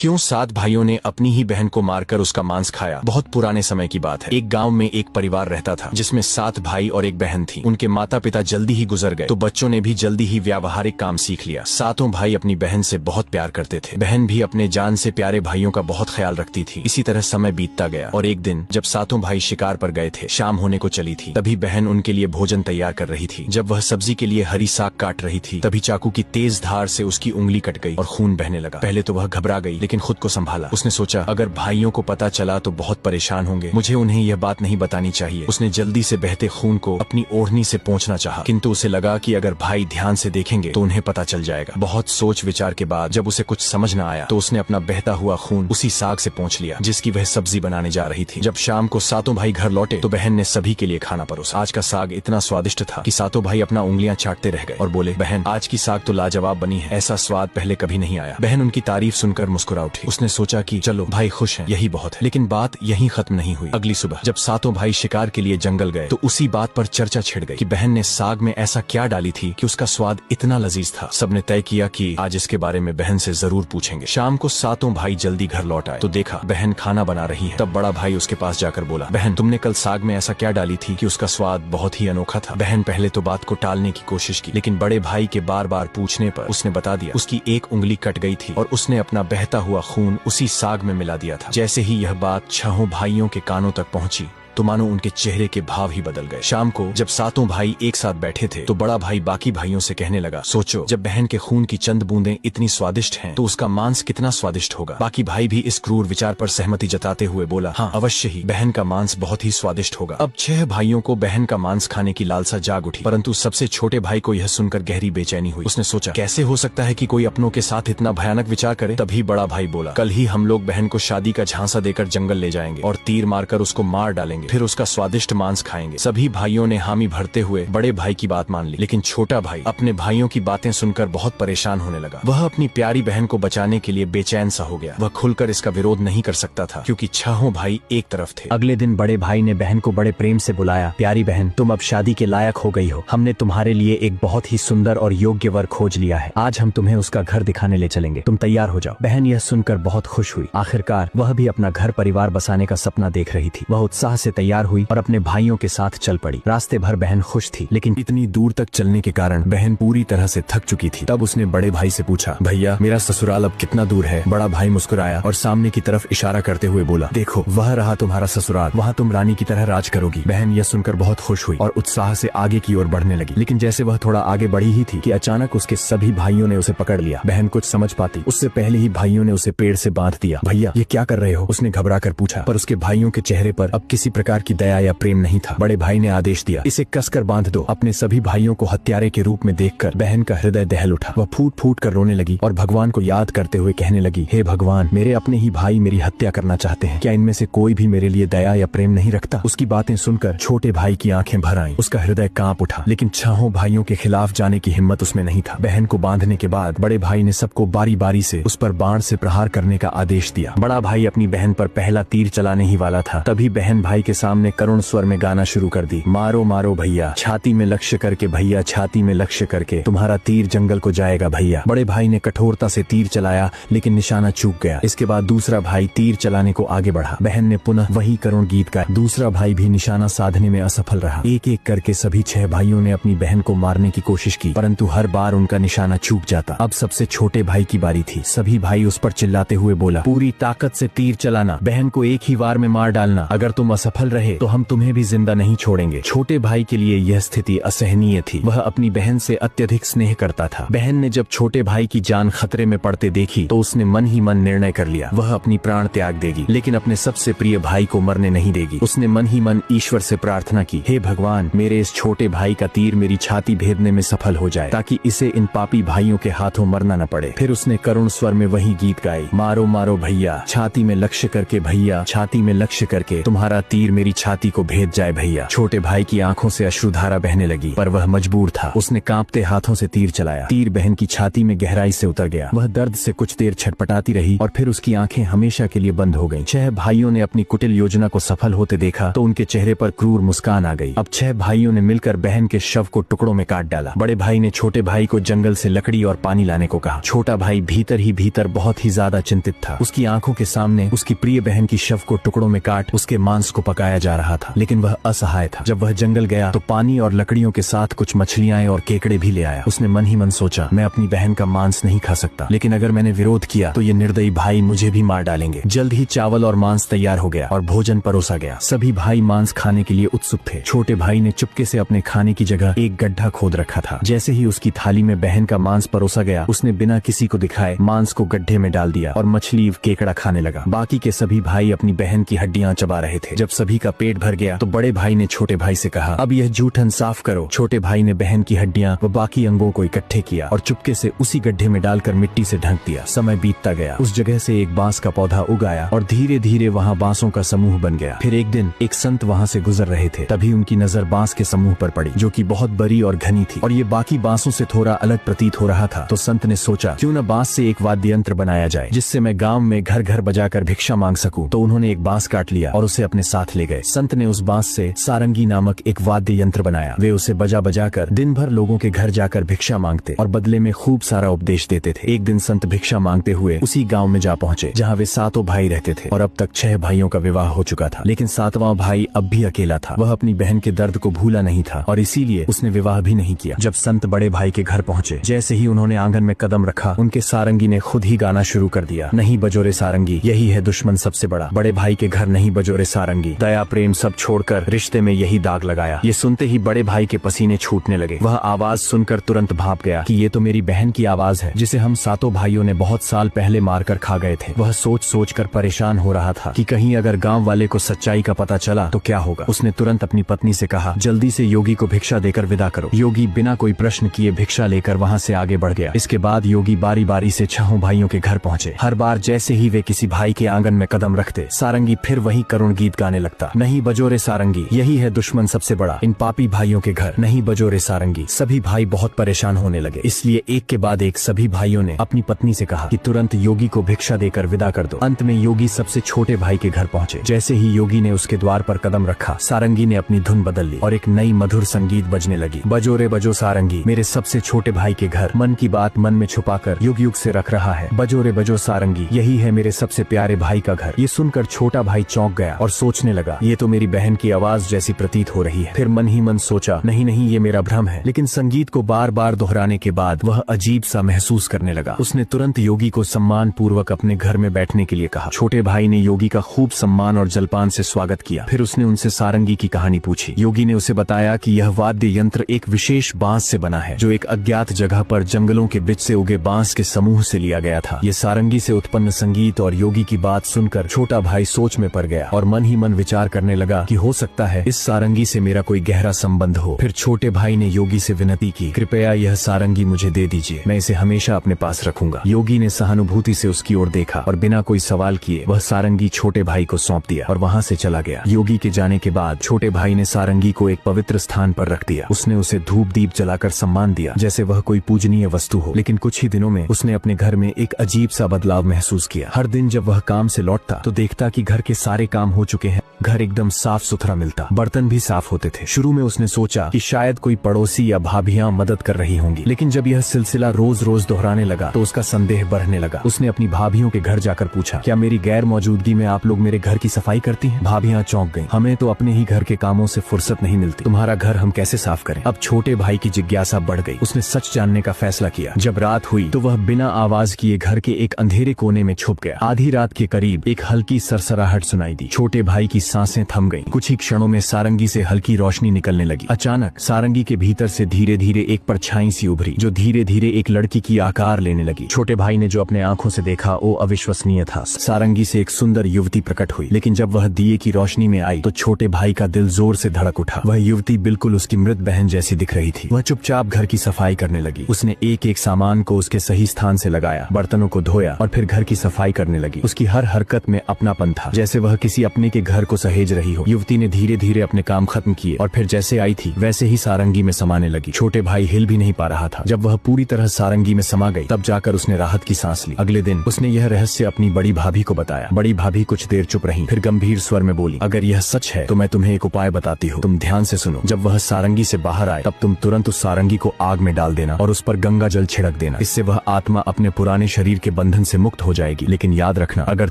क्यों 7 भाइयों ने अपनी ही बहन को मारकर उसका मांस खाया। बहुत पुराने समय की बात है। एक गांव में एक परिवार रहता था जिसमें 7 भाई और एक बहन थी। उनके माता पिता जल्दी ही गुजर गए तो बच्चों ने भी जल्दी ही व्यावहारिक काम सीख लिया। 7 भाई अपनी बहन से बहुत प्यार करते थे। बहन भी अपने जान से प्यारे भाइयों का बहुत ख्याल रखती थी। इसी तरह समय बीतता गया और एक दिन जब 7 भाई शिकार पर गए थे, शाम होने को चली थी, तभी बहन उनके लिए भोजन तैयार कर रही थी। जब वह सब्जी के लिए हरी साग काट रही थी, तभी चाकू की तेज धार से उसकी उंगली कट गई और खून बहने लगा। पहले तो वह घबरा गई, लेकिन खुद को संभाला। उसने सोचा, अगर भाइयों को पता चला तो बहुत परेशान होंगे, मुझे उन्हें यह बात नहीं बतानी चाहिए। उसने जल्दी से बहते खून को अपनी ओढ़नी से पोंछना चाहा, किंतु उसे लगा कि अगर भाई ध्यान से देखेंगे तो उन्हें पता चल जाएगा। बहुत सोच विचार के बाद जब उसे कुछ समझ न आया तो उसने अपना बहता हुआ खून उसी साग से पोंछ लिया जिसकी वह सब्जी बनाने जा रही थी। जब शाम को 7 भाई घर लौटे तो बहन ने सभी के लिए खाना परोसा। आज का साग इतना स्वादिष्ट था कि 7 भाई अपना उंगलियां चाटते रह गए और बोले, बहन आज की साग तो लाजवाब बनी है, ऐसा स्वाद पहले कभी नहीं आया। बहन उनकी तारीफ सुनकर मुस्कुरा उठी। उसने सोचा कि चलो भाई खुश हैं, यही बहुत है। लेकिन बात यहीं खत्म नहीं हुई। अगली सुबह जब 7 भाई शिकार के लिए जंगल गए तो उसी बात पर चर्चा छिड़ गई कि बहन ने साग में ऐसा क्या डाली थी कि उसका स्वाद इतना लजीज था। सबने तय किया कि आज इसके बारे में बहन से जरूर पूछेंगे। शाम को 7 भाई जल्दी घर लौट आए तो देखा बहन खाना बना रही है। तब बड़ा भाई उसके पास जाकर बोला, बहन तुमने कल साग में ऐसा क्या डाली थी कि उसका स्वाद बहुत ही अनोखा था। बहन पहले तो बात को टालने की कोशिश की, लेकिन बड़े भाई के बार बार पूछने पर उसने बता दिया, उसकी एक उंगली कट गई थी और उसने अपना बहता हुआ खून उसी साग में मिला दिया था। जैसे ही यह बात 6 भाइयों के कानों तक पहुंची तो मानो उनके चेहरे के भाव ही बदल गए। शाम को जब 7 भाई एक साथ बैठे थे तो बड़ा भाई बाकी भाइयों से कहने लगा, सोचो जब बहन के खून की चंद बूंदें इतनी स्वादिष्ट हैं तो उसका मांस कितना स्वादिष्ट होगा। बाकी भाई भी इस क्रूर विचार पर सहमति जताते हुए बोला, हाँ अवश्य ही, बहन का मांस बहुत ही स्वादिष्ट होगा। अब 6 भाइयों को बहन का मांस खाने की लालसा जाग उठी, परंतु सबसे छोटे भाई को यह सुनकर गहरी बेचैनी हुई। उसने सोचा, कैसे हो सकता है कि कोई अपनों के साथ इतना भयानक विचार करे। तभी बड़ा भाई बोला, कल ही हम लोग बहन को शादी का झांसा देकर जंगल ले जाएंगे और तीर मारकर उसको मार डालेंगे, फिर उसका स्वादिष्ट मांस खाएंगे। सभी भाइयों ने हामी भरते हुए बड़े भाई की बात मान ली, लेकिन छोटा भाई अपने भाइयों की बातें सुनकर बहुत परेशान होने लगा। वह अपनी प्यारी बहन को बचाने के लिए बेचैन सा हो गया। वह खुलकर इसका विरोध नहीं कर सकता था क्योंकि 6 भाई एक तरफ थे। अगले दिन बड़े भाई ने बहन को बड़े प्रेम से बुलाया, प्यारी बहन तुम अब शादी के लायक हो गई हो। हमने तुम्हारे लिए एक बहुत ही सुंदर और योग्य वर खोज लिया है। आज हम तुम्हें उसका घर दिखाने ले चलेंगे, तुम तैयार हो जाओ। बहन यह सुनकर बहुत खुश हुई। आखिरकार वह भी अपना घर परिवार बसाने का सपना देख रही थी। वह उत्साह से तैयार हुई और अपने भाइयों के साथ चल पड़ी। रास्ते भर बहन खुश थी, लेकिन इतनी दूर तक चलने के कारण बहन पूरी तरह से थक चुकी थी। तब उसने बड़े भाई से पूछा, भैया मेरा ससुराल अब कितना दूर है। बड़ा भाई मुस्कुराया और सामने की तरफ इशारा करते हुए बोला, देखो वह रहा तुम्हारा ससुराल, वहाँ तुम रानी की तरह राज करोगी। बहन यह सुनकर बहुत खुश हुई और उत्साह से आगे की ओर बढ़ने लगी। लेकिन जैसे वह थोड़ा आगे बढ़ी ही थी कि अचानक उसके सभी भाइयों ने उसे पकड़ लिया। बहन कुछ समझ पाती उससे पहले ही भाइयों ने उसे पेड़ से बांध दिया। भैया ये क्या कर रहे हो, उसने घबरा कर पूछा, पर उसके भाइयों के चेहरे पर अब किसी प्रकार की दया या प्रेम नहीं था। बड़े भाई ने आदेश दिया, इसे कसकर बांध दो। अपने सभी भाइयों को हत्यारे के रूप में देखकर बहन का हृदय दहल उठा। वह फूट फूट कर रोने लगी और भगवान को याद करते हुए कहने लगी, हे भगवान, मेरे अपने ही भाई मेरी हत्या करना चाहते हैं, क्या इनमें से कोई भी मेरे लिए दया या प्रेम नहीं रखता। उसकी बातें सुनकर छोटे भाई की आंखें भर आईं। उसका हृदय कांप उठा, लेकिन 6 भाइयों के खिलाफ जाने की हिम्मत उसमें नहीं था। बहन को बांधने के बाद बड़े भाई ने सबको बारी बारी से उस पर बाण से प्रहार करने का आदेश दिया। बड़ा भाई अपनी बहन पर पहला तीर चलाने ही वाला था, तभी बहन भाई के सामने करुण स्वर में गाना शुरू कर दी, मारो मारो भैया, छाती में लक्ष्य करके भैया, छाती में लक्ष्य करके, तुम्हारा तीर जंगल को जाएगा भैया। बड़े भाई ने कठोरता से तीर चलाया, लेकिन निशाना चूक गया। इसके बाद दूसरा भाई तीर चलाने को आगे बढ़ा। बहन ने पुनः वही करुण गीत गाया। दूसरा भाई भी निशाना साधने में असफल रहा। एक एक करके सभी 6 भाइयों ने अपनी बहन को मारने की कोशिश की, परंतु हर बार उनका निशाना चूक जाता। अब सबसे छोटे भाई की बारी थी। सभी भाई उस पर चिल्लाते हुए बोला, पूरी ताकत से तीर चलाना, बहन को एक ही वार में मार डालना। अगर तुम असफल रहे तो हम तुम्हें भी जिंदा नहीं छोड़ेंगे। छोटे भाई के लिए यह स्थिति असहनीय थी। वह अपनी बहन से अत्यधिक स्नेह करता था। बहन ने जब छोटे भाई की जान खतरे में पड़ते देखी तो उसने मन ही मन निर्णय कर लिया, वह अपनी प्राण त्याग देगी, लेकिन अपने सबसे प्रिय भाई को मरने नहीं देगी। उसने मन ही मन ईश्वर से प्रार्थना की, हे भगवान, मेरे इस छोटे भाई का तीर मेरी छाती भेदने में सफल हो जाए, ताकि इसे इन पापी भाइयों के हाथों मरना न पड़े। फिर उसने करुण स्वर में वही गीत गाई, मारो मारो भैया, छाती में लक्ष्य करके भैया, छाती में लक्ष्य करके, तुम्हारा तीर तीर मेरी छाती को भेद जाए भैया। छोटे भाई की आंखों से अश्रुधारा बहने लगी, पर वह मजबूर था। उसने कांपते हाथों से तीर चलाया। तीर बहन की छाती में गहराई से उतर गया। वह दर्द से कुछ देर छटपटाती रही और फिर उसकी आंखें हमेशा के लिए बंद हो गईं। 6 भाइयों ने अपनी कुटिल योजना को सफल होते देखा तो उनके चेहरे पर क्रूर मुस्कान आ गई। अब 6 भाइयों ने मिलकर बहन के शव को टुकड़ों में काट डाला। बड़े भाई ने छोटे भाई को जंगल से लकड़ी और पानी लाने को कहा। छोटा भाई भीतर ही भीतर बहुत ही ज्यादा चिंतित था। उसकी आंखों के सामने उसकी प्रिय बहन की शव को टुकड़ों में काट उसके मांस को पकाया जा रहा था, लेकिन वह असहाय था। जब वह जंगल गया तो पानी और लकड़ियों के साथ कुछ मछलियां और केकड़े भी ले आया। उसने मन ही मन सोचा, मैं अपनी बहन का मांस नहीं खा सकता, लेकिन अगर मैंने विरोध किया तो ये निर्दयी भाई मुझे भी मार डालेंगे। जल्द ही चावल और मांस तैयार हो गया और भोजन परोसा गया। सभी भाई मांस खाने के लिए उत्सुक थे। छोटे भाई ने चुपके से अपने खाने की जगह एक गड्ढा खोद रखा था। जैसे ही उसकी थाली में बहन का मांस परोसा गया, उसने बिना किसी को दिखाए मांस को गड्ढे में डाल दिया और मछली केकड़ा खाने लगा। बाकी के सभी भाई अपनी बहन की हड्डियां चबा रहे थे। जब सभी का पेट भर गया तो बड़े भाई ने छोटे भाई से कहा, अब यह जूठन साफ करो। छोटे भाई ने बहन की हड्डियां व बाकी अंगों को इकट्ठे किया और चुपके से उसी गड्ढे में डालकर मिट्टी से ढक दिया। समय बीतता गया। उस जगह से एक बांस का पौधा उग आया और धीरे धीरे वहाँ बांसों का समूह बन गया। फिर एक दिन एक संत वहाँ से गुजर रहे थे, तभी उनकी नजर बांस के समूह पर पड़ी, जो कि बहुत बड़ी और घनी थी और ये बाकी बांसों से थोड़ा अलग प्रतीत हो रहा था। तो संत ने सोचा, क्यों न बांस से एक वाद्य यंत्र बनाया जाए जिससे मैं गांव में घर घर बजाकर भिक्षा मांग सकूं। तो उन्होंने एक बांस काट लिया और उसे अपने साथ ले गए। संत ने उस बांस से सारंगी नामक एक वाद्य यंत्र बनाया। वे उसे बजा बजा कर दिन भर लोगों के घर जाकर भिक्षा मांगते और बदले में खूब सारा उपदेश देते थे। एक दिन संत भिक्षा मांगते हुए उसी गांव में जा पहुंचे जहां वे 7 भाई रहते थे और अब तक 6 भाइयों का विवाह हो चुका था, लेकिन 7वां भाई अब भी अकेला था। वह अपनी बहन के दर्द को भूला नहीं था और इसीलिए उसने विवाह भी नहीं किया। जब संत बड़े भाई के घर पहुंचे, जैसे ही उन्होंने आंगन में कदम रखा, उनके सारंगी ने खुद ही गाना शुरू कर दिया, नहीं बजोरे सारंगी, यही है दुश्मन सबसे बड़ा। बड़े भाई के घर नहीं बजोरे सारंगी, दया प्रेम सब छोड़कर रिश्ते में यही दाग लगाया। ये सुनते ही बड़े भाई के पसीने छूटने लगे। वह आवाज सुनकर तुरंत भाप गया कि ये तो मेरी बहन की आवाज है, जिसे हम 7 भाइयों ने बहुत साल पहले मारकर खा गए थे। वह सोच सोच कर परेशान हो रहा था कि कहीं अगर गांव वाले को सच्चाई का पता चला तो क्या होगा। उसने तुरंत अपनी पत्नी से कहा, जल्दी से योगी को भिक्षा देकर विदा करो। योगी बिना कोई प्रश्न किए भिक्षा लेकर वहाँ से आगे बढ़ गया। इसके बाद योगी बारी बारी से 6 भाइयों के घर पहुँचे। हर बार जैसे ही वे किसी भाई के आंगन में कदम रखते, सारंगी फिर वही करुण गीत गाने लगता, नहीं बजोरे सारंगी, यही है दुश्मन सबसे बड़ा, इन पापी भाइयों के घर नहीं बजोरे सारंगी। सभी भाई बहुत परेशान होने लगे, इसलिए एक के बाद एक सभी भाइयों ने अपनी पत्नी से कहा कि तुरंत योगी को भिक्षा देकर विदा कर दो। अंत में योगी सबसे छोटे भाई के घर पहुँचे। जैसे ही योगी ने उसके द्वार पर कदम रखा, सारंगी ने अपनी धुन बदल ली और एक नई मधुर संगीत बजने लगी, बजोरे बजो सारंगी, मेरे सबसे छोटे भाई के घर, मन की बात मन में छुपाकर युग युग से रख रहा है, बजोरे बजो सारंगी, यही है मेरे सबसे प्यारे भाई का घर। ये सुनकर छोटा भाई चौंक गया और सोचने लगा, ये तो मेरी बहन की आवाज जैसी प्रतीत हो रही है। फिर मन ही मन सोचा, नहीं नहीं ये मेरा भ्रम है। लेकिन संगीत को बार बार दोहराने के बाद वह अजीब सा महसूस करने लगा। उसने तुरंत योगी को सम्मान पूर्वक अपने घर में बैठने के लिए कहा। छोटे भाई ने योगी का खूब सम्मान और जलपान से स्वागत किया। फिर उसने उनसे सारंगी की कहानी पूछी। योगी ने उसे बताया कि यह वाद्य यंत्र एक विशेष बांस से बना है, जो एक अज्ञात जगह पर जंगलों के बीच से उगे बांस के समूह से लिया गया था। ये सारंगी से उत्पन्न संगीत और योगी की बात सुनकर छोटा भाई सोच में पड़ गया और मन ही मन विचार करने लगा कि हो सकता है इस सारंगी से मेरा कोई गहरा संबंध हो। फिर छोटे भाई ने योगी से विनती की, कृपया यह सारंगी मुझे दे दीजिए, मैं इसे हमेशा अपने पास रखूंगा। योगी ने सहानुभूति से उसकी ओर देखा और बिना कोई सवाल किए वह सारंगी छोटे भाई को सौंप दिया और वहाँ से चला गया। योगी के जाने के बाद छोटे भाई ने सारंगी को एक पवित्र स्थान पर रख दिया। उसने उसे धूप दीप जलाकर सम्मान दिया जैसे वह कोई पूजनीय वस्तु हो। लेकिन कुछ ही दिनों में उसने अपने घर में एक अजीब सा बदलाव महसूस किया। हर दिन जब वह काम से लौटता तो देखता कि घर के सारे काम हो चुके हैं, घर एकदम साफ सुथरा मिलता, बर्तन भी साफ होते थे। शुरू में उसने सोचा कि शायद कोई पड़ोसी या भाभियां मदद कर रही होंगी, लेकिन जब यह सिलसिला रोज रोज दोहराने लगा तो उसका संदेह बढ़ने लगा। उसने अपनी भाभियों के घर जाकर पूछा, क्या मेरी गैर मौजूदगी में आप लोग मेरे घर की सफाई करती हैं? भाभियां चौंक गईं, हमें तो अपने ही घर के कामों से फुर्सत नहीं मिलती, तुम्हारा घर हम कैसे साफ करें? अब छोटे भाई की जिज्ञासा बढ़ गई। उसने सच जानने का फैसला किया। जब रात हुई तो वह बिना आवाज किए घर के एक अंधेरे कोने में छुप गया। आधी रात के करीब एक हल्की सरसराहट सुनाई दी। छोटे भाई की सांसें थम गईं। कुछ ही क्षणों में सारंगी से हल्की रोशनी निकलने लगी। अचानक सारंगी के भीतर से धीरे धीरे एक परछाई सी उभरी, जो धीरे धीरे एक लड़की की आकार लेने लगी। छोटे भाई ने जो अपने आंखों से देखा वो अविश्वसनीय था। सारंगी से एक सुंदर युवती प्रकट हुई, लेकिन जब वह दिए की रोशनी में आई तो छोटे भाई का दिल जोर से धड़क उठा। वह युवती बिल्कुल उसकी मृत बहन जैसी दिख रही थी। वह चुपचाप घर की सफाई करने लगी। उसने एक एक सामान को उसके सही स्थान से लगाया, बर्तनों को धोया और फिर घर की सफाई करने लगी। उसकी हर हरकत में अपनापन था, जैसे वह किसी अपने के घर को सहेज रही हो। युवती ने धीरे धीरे अपने काम खत्म किए और फिर जैसे आई थी वैसे ही सारंगी में समाने लगी। छोटे भाई हिल भी नहीं पा रहा था। जब वह पूरी तरह सारंगी में समा गई तब जाकर उसने राहत की सांस ली। अगले दिन उसने यह रहस्य अपनी बड़ी भाभी को बताया। बड़ी भाभी कुछ देर चुप रही, फिर गंभीर स्वर में बोली, अगर यह सच है तो मैं तुम्हें एक उपाय बताती हूँ, तुम ध्यान से सुनो। जब वह सारंगी से बाहर आए तब तुम तुरंत उस सारंगी को आग में डाल देना और उस पर गंगा जल छिड़क देना। इससे वह आत्मा अपने पुराने शरीर के बंधन से मुक्त हो जाएगी। लेकिन याद रखना, अगर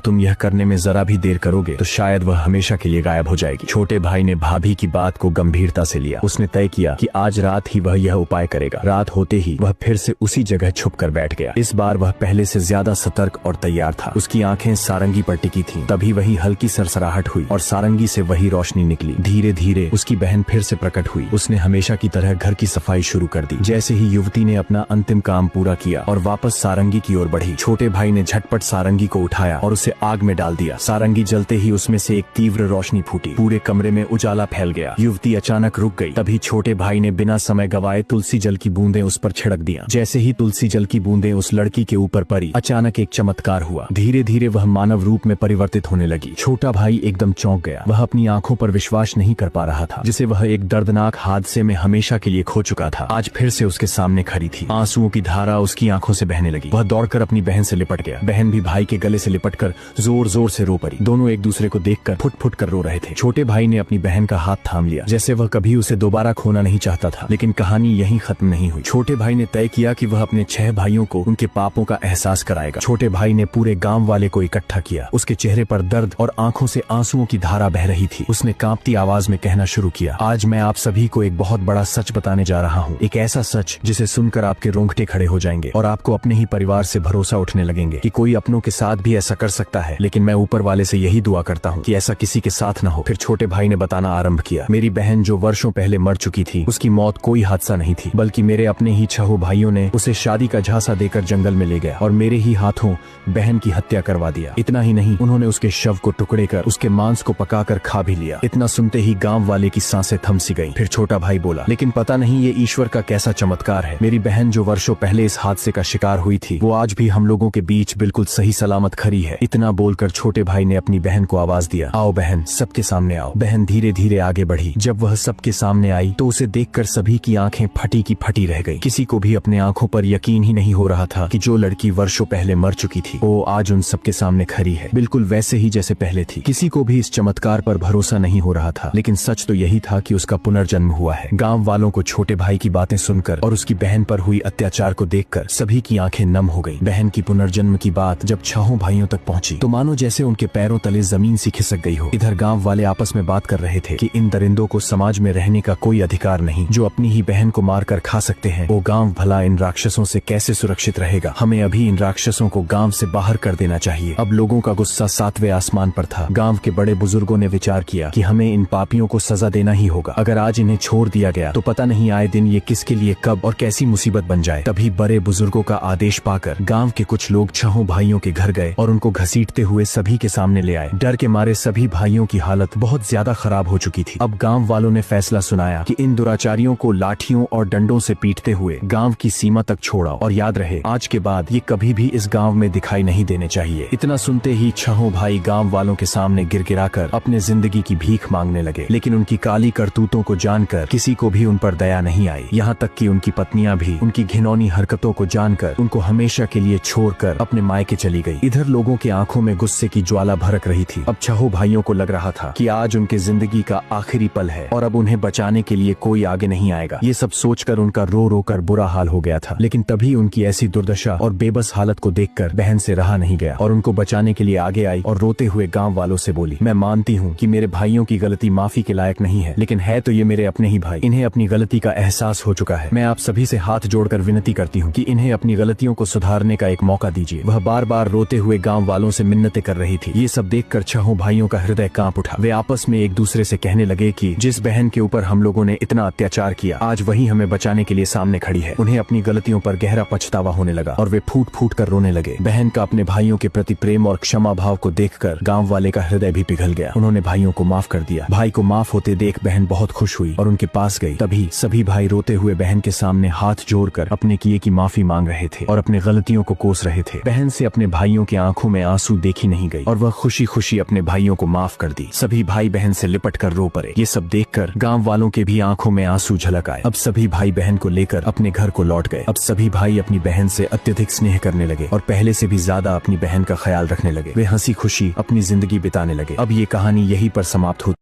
तुम यह करने में जरा भी देर करोगे तो शायद वह हमेशा के लिए गायब हो जाएगी। छोटे भाई ने भाभी की बात को गंभीरता से लिया। उसने तय किया कि आज रात ही वह यह उपाय करेगा। रात होते ही वह फिर से उसी जगह छुप कर बैठ गया। इस बार वह पहले से ज्यादा सतर्क और तैयार था। उसकी आंखें सारंगी पर टिकी थीं। तभी वही हल्की सरसराहट हुई और सारंगी से वही रोशनी निकली। धीरे धीरे उसकी बहन फिर से प्रकट हुई। उसने हमेशा की तरह घर की सफाई शुरू कर दी। जैसे ही युवती ने अपना अंतिम काम पूरा किया और वापस सारंगी की ओर बढ़ी, छोटे भाई ने झटपट सारंगी को उठाया और उसे आग में डाल दिया। सारंगी जलते ही उसमें से एक तीव्र रोशनी फूटी। पूरे कमरे में उजाला फैल गया। युवती अचानक रुक गई। तभी छोटे भाई ने बिना समय गवाए तुलसी जल की बूंदें उस पर छिड़क दिया। जैसे ही तुलसी जल की बूंदें उस लड़की के ऊपर पड़ी, अचानक एक चमत्कार हुआ। धीरे धीरे वह मानव रूप में परिवर्तित होने लगी। छोटा भाई एकदम चौंक गया। वह अपनी आंखों पर विश्वास नहीं कर पा रहा था। जिसे वह एक दर्दनाक हादसे में हमेशा के लिए खो चुका था, आज फिर से उसके सामने खड़ी थी। आंसुओं की धारा उसकी आंखों से बहने लगी। वह दौड़कर अपनी बहन से लिपट गया। बहन भी भाई के गले से लिपटकर जोर जोर से रो पड़ी। दोनों एक दूसरे को देखकर फुट फुट कर रो रहे थे। छोटे भाई ने अपनी बहन का हाथ थाम लिया, जैसे वह कभी उसे दोबारा खोना नहीं चाहता था। लेकिन कहानी यहीं खत्म नहीं हुई। छोटे भाई ने तय किया कि वह अपने 6 भाइयों को उनके पापों का एहसास कराएगा। छोटे भाई ने पूरे गांव वाले को इकट्ठा किया। उसके चेहरे पर दर्द और आंखों से आंसुओं की धारा बह रही थी। उसने कांपती आवाज में कहना शुरू किया, आज मैं आप सभी को एक बहुत बड़ा सच बताने जा रहा हूँ। एक ऐसा सच जिसे सुनकर आपके रोंगटे खड़े हो जाएंगे और आपको अपने ही परिवार से भरोसा उठने लगेंगे कि कोई अपनों के साथ भी ऐसा कर सकता है। लेकिन मैं ऊपर वाले से यही दुआ करता हूँ कि ऐसा किसी के साथ न हो। फिर छोटे भाई ने बताना आरंभ किया, मेरी बहन जो वर्षों पहले मर चुकी थी, उसकी मौत कोई हादसा नहीं थी, बल्कि मेरे अपने ही 6 भाइयों ने उसे शादी का झांसा देकर जंगल में ले गया और मेरे ही हाथों बहन की हत्या करवा दिया। इतना ही नहीं, उन्होंने उसके शव को टुकड़े कर उसके मांस को पकाकर खा भी लिया। इतना सुनते ही गांव वाले की सांसें थम सी गईं। फिर छोटा भाई बोला, लेकिन पता नहीं ये ईश्वर का कैसा चमत्कार है। मेरी बहन जो वर्षों पहले इस हादसे का शिकार हुई थी, वो आज भी हम लोगों के बीच बिल्कुल सही सलामत खड़ी है। इतना बोलकर छोटे भाई ने अपनी बहन को आवाज दिया, आओ बहन, सबके सामने आओ। बहन धीरे धीरे आगे बढ़ी। जब वह सबके सामने आई तो उसे देखकर सभी की आंखें फटी की फटी रह गई। किसी को भी अपने आंखों पर यकीन ही नहीं हो रहा था कि जो लड़की वर्षों पहले मर चुकी थी, वो आज उन सबके सामने खड़ी है, बिल्कुल वैसे ही जैसे पहले थी। किसी को भी इस चमत्कार पर भरोसा नहीं हो रहा था, लेकिन सच तो यही था कि उसका पुनर्जन्म हुआ है। गांव वालों को छोटे भाई की बातें सुनकर और उसकी बहन पर हुई अत्याचार को देखकर सभी की आंखें नम हो गईं। बहन की पुनर्जन्म की बात जब 6 भाइयों तक पहुंची तो मानो जैसे उनके पैरों तले जमीन सी खिसक गई हो। इधर गांव वाले आपस में बात कर रहे थे कि इन दरिंदों को समाज में रहने का कोई अधिकार नहीं, जो अपनी ही बहन को मार कर खा सकते हैं। वो गांव भला इन राक्षसों से कैसे सुरक्षित रहेगा। हमें अभी इन राक्षसों को गांव से बाहर कर देना चाहिए। अब लोगों का गुस्सा 7वें आसमान पर था। गांव के बड़े बुजुर्गों ने विचार किया कि हमें इन पापियों को सजा देना ही होगा। अगर आज इन्हें छोड़ दिया गया तो पता नहीं आए दिन ये किसके लिए कब और कैसी मुसीबत बन जाए। तभी बड़े बुजुर्गों का आदेश पाकर गांव के कुछ लोग 6 भाइयों के घर गए और उनको घसीटते हुए सभी के सामने ले आए। डर के मारे सभी भाइयों की हालत बहुत ज्यादा खराब हो चुकी थी। अब गांव वालों ने फैसला सुनाया कि इन दुराचारियों को लाठियों और डंडों से पीटते हुए गांव की सीमा तक छोड़ाओ और याद रहे, आज के बाद ये कभी भी इस गांव में दिखाई नहीं देने चाहिए। इतना सुनते ही 6 भाई गांव वालों के सामने गिड़गिड़ाकर अपने जिंदगी की भीख मांगने लगे। लेकिन उनकी काली करतूतों को जानकर किसी को भी उन पर दया नहीं आई। यहाँ तक कि उनकी पत्नियां भी उनकी घिनौनी हरकतों को जानकर उनको हमेशा के लिए छोड़कर अपने मायके चली गई। इधर लोगों की आंखों में गुस्से की ज्वाला भड़क रही थी। अब 6 भाइयों को लग रहा था कि आज उनके जिंदगी का आखिरी पल है और अब उन्हें बचाने के लिए कोई आगे नहीं आएगा। ये सब सोचकर उनका रो रो कर बुरा हाल हो गया था। लेकिन तभी उनकी ऐसी दुर्दशा और बेबस हालत को देखकर बहन से रहा नहीं गया और उनको बचाने के लिए आगे आई और रोते हुए गांव वालों से बोली, मैं मानती हूँ कि मेरे भाइयों की गलती माफी के लायक नहीं है, लेकिन है तो ये मेरे अपने ही भाई। इन्हें अपनी गलती का एहसास हो चुका है। मैं आप सभी से हाथ जोड़कर विनती करती हूँ कि इन्हें अपनी गलतियों को सुधारने का एक मौका दीजिए। वह बार बार रोते हुए गांव वालों से मिन्नतें कर रही थी। ये सब देखकर 6 भाइयों का हृदय कांप उठा। वे आपस में एक दूसरे से कहने लगे कि जिस बहन के ऊपर हम लोगों ने इतना अत्याचार किया, आज वही हमें बचाने के लिए सामने खड़ी है। उन्हें अपनी गलतियों पर गहरा पछतावा होने लगा और वे फूट फूट कर रोने लगे। बहन का अपने भाइयों के प्रति प्रेम और क्षमा भाव को देखकर गांव वाले का हृदय भी पिघल गया। उन्होंने भाइयों को माफ कर दिया। भाई को माफ होते देख बहन बहुत खुश हुई और उनके पास गई। तभी सभी भाई रोते हुए बहन के सामने हाथ जोड़कर अपने किए की माफी मांग रहे थे और अपने गलतियों को कोस रहे थे। बहन से अपने भाइयों की आंखों में आंसू देखी नहीं गई और वह खुशी खुशी अपने भाइयों को माफ कर दी। सभी भाई बहन से लिपट कर रो पड़े। ये सब देखकर गांव वालों के भी आंखों में आंसू झलक आए। अब सभी भाई बहन को लेकर अपने घर को लौट गए। अब सभी भाई अपनी बहन से अत्यधिक स्नेह करने लगे और पहले से भी ज्यादा अपनी बहन का ख्याल रखने लगे। वे हंसी खुशी अपनी जिंदगी बिताने लगे। अब ये कहानी यहीं पर समाप्त होती